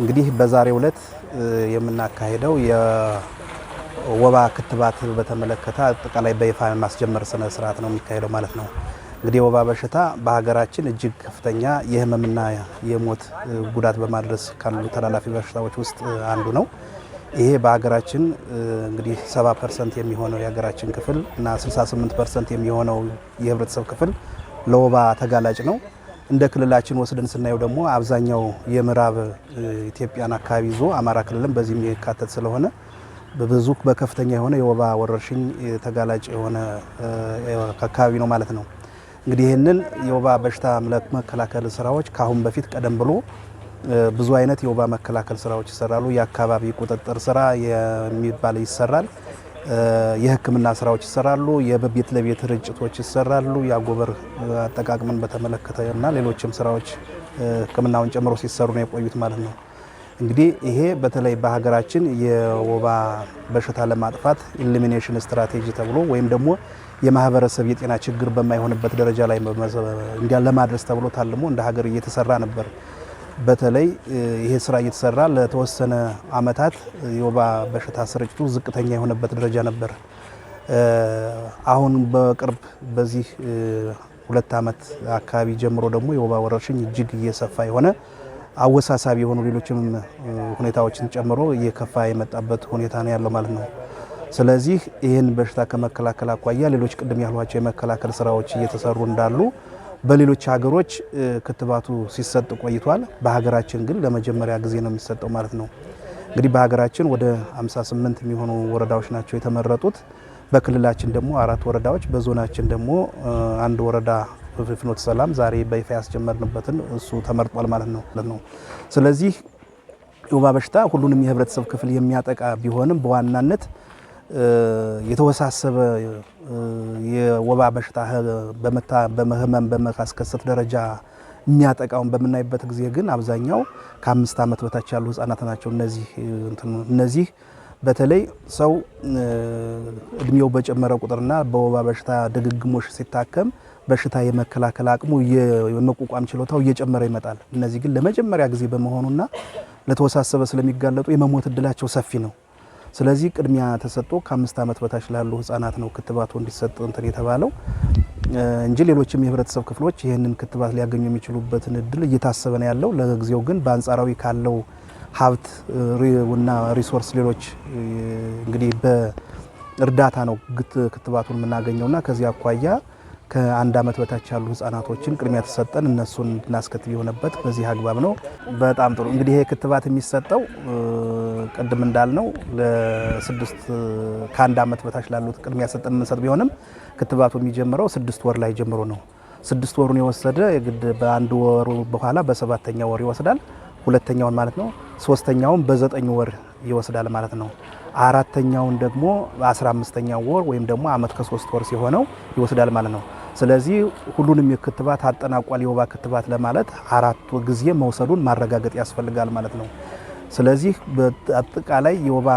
እንግዲህ በዛሬው ዕለት የምናካሄደው የወባ ክትባት በተመለከተ አጠቃላይ በይፋ ማስጀመር ስነ ስርዓት ነው የሚካሄደው ማለት ነው። እንግዲህ የወባ በሽታ በሀገራችን እጅግ ከፍተኛ የህመምና የሞት ጉዳት በማድረስ ካሉ ተላላፊ በሽታዎች ውስጥ አንዱ ነው። ይሄ በሀገራችን እንግዲህ 70% የሚሆነው የሀገራችን ክፍል እና 68% የሚሆነው የህብረተሰብ ክፍል ለወባ ተጋላጭ ነው። እንደ ክልላችን ወስደን ስናየው ደግሞ አብዛኛው የምዕራብ ኢትዮጵያን አካባቢ ይዞ አማራ ክልልም በዚህ የሚካተት ስለሆነ በከፍተኛ የሆነ የወባ ወረርሽኝ ተጋላጭ የሆነ አካባቢ ነው ማለት ነው። እንግዲህ ይህንን የወባ በሽታ መከላከል ስራዎች ካሁን በፊት ቀደም ብሎ ብዙ አይነት የወባ መከላከል ስራዎች ይሰራሉ። የአካባቢ ቁጥጥር ስራ የሚባል ይሰራል። የህክምና ስራዎች ይሰራሉ። የቤት ለቤት ርጭቶች ይሰራሉ። የአጎበር አጠቃቅምን በተመለከተ እና ሌሎችም ስራዎች ህክምናውን ጨምሮ ሲሰሩ ነው የቆዩት ማለት ነው። እንግዲህ ይሄ በተለይ በሀገራችን የወባ በሽታ ለማጥፋት ኢሊሚኔሽን ስትራቴጂ ተብሎ ወይም ደግሞ የማህበረሰብ የጤና ችግር በማይሆንበት ደረጃ ላይ ለማድረስ ተብሎ ታልሞ እንደ ሀገር እየተሰራ ነበር። በተለይ ይሄ ስራ እየተሰራ ለተወሰነ አመታት የወባ በሽታ ስርጭቱ ዝቅተኛ የሆነበት ደረጃ ነበር። አሁን በቅርብ በዚህ 2 አመት አካባቢ ጀምሮ ደግሞ የወባ ወረርሽኝ እጅግ እየሰፋ የሆነ አወሳሳቢ የሆኑ ሌሎችም ሁኔታዎችን ጨምሮ እየከፋ የመጣበት ሁኔታ ነው ያለው ማለት ነው። ስለዚህ ይህን በሽታ ከመከላከል አኳያ ሌሎች ቅድም ያሏቸው የመከላከል ስራዎች እየተሰሩ እንዳሉ በሌሎች ሀገሮች ክትባቱ ሲሰጥ ቆይቷል። በሀገራችን ግን ለመጀመሪያ ጊዜ ነው የሚሰጠው ማለት ነው። እንግዲህ በሀገራችን ወደ 58 የሚሆኑ ወረዳዎች ናቸው የተመረጡት። በክልላችን ደግሞ 4 ወረዳዎች፣ በዞናችን ደግሞ 1 ወረዳ ፍኖተ ሰላም ዛሬ በይፋ ያስጀመርንበትን እሱ ተመርጧል ማለት ነው። ስለዚህ የወባ በሽታ ሁሉንም የህብረተሰብ ክፍል የሚያጠቃ ቢሆንም በዋናነት የተወሳሰበ የወባ በሽታ በህመም በማስከሰት ደረጃ የሚያጠቃውን በምናይበት ጊዜ ግን አብዛኛው ከ5 ዓመት በታች ያሉ ህጻናት ናቸው። እነዚህ በተለይ ሰው እድሜው በጨመረ ቁጥርና በወባ በሽታ ድግግሞሽ ሲታከም በሽታ የመከላከል አቅሙ የመቋቋም ችሎታው እየጨመረ ይመጣል። እነዚህ ግን ለመጀመሪያ ጊዜ በመሆኑና ለተወሳሰበ ስለሚጋለጡ የመሞት እድላቸው ሰፊ ነው። ስለዚህ ቅድሚያ ተሰጥቶ ከ5 ዓመት በታች ላሉ ህጻናት ነው ክትባቱ እንዲሰጥ የተባለው እንጂ ሌሎችም የህብረተሰብ ክፍሎች ይህንን ክትባት ሊያገኙ የሚችሉበትን እድል እየታሰበ ነው ያለው። ለጊዜው ግን በአንጻራዊ ካለው ሀብት እና ሪሶርስ ሌሎች እንግዲህ በእርዳታ ነው ክትባቱን የምናገኘውና ከዚህ አኳያ ከ1 ዓመት በታች ያሉ ህጻናቶችን ቅድሚያ ተሰጠን እነሱን እንድናስከትብ የሆነበት በዚህ አግባብ ነው። በጣም ጥሩ። እንግዲህ ይሄ ክትባት የሚሰጠው ቅድም እንዳልነው ከ1 ዓመት በታች ላሉት ቅድሚያ ሰጠን የምንሰጥ ቢሆንም ክትባቱ የሚጀምረው 6 ወር ላይ ጀምሮ ነው። 6 ወሩን የወሰደ የግድ በ1 ወሩ በኋላ በ7ኛው ወር ይወስዳል። 2ኛውን ማለት ነው። 3ኛውን በ9 ወር ይወስዳል ማለት ነው። 4ኛውን ደግሞ በ15ኛው ወር ወይም ደግሞ ዓመት ከ3 ወር ሲሆነው ይወስዳል ማለት ነው። ስለዚህ ሁሉንም የክትባት አጠናቋል የወባ ክትባት ለማለት 4 ጊዜ መውሰዱን ማረጋገጥ ያስፈልጋል ማለት ነው። ስለዚህ በአጠቃላይ የወባ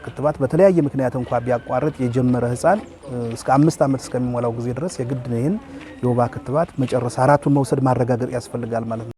ክትባት በተለያየ ምክንያት እንኳን ቢያቋርጥ የጀመረ ህፃን እስከ 5 ዓመት እስከሚሞላው ጊዜ ድረስ የግድ ይህን የወባ ክትባት መጨረስ 4ቱን መውሰድ ማረጋገጥ ያስፈልጋል ማለት ነው።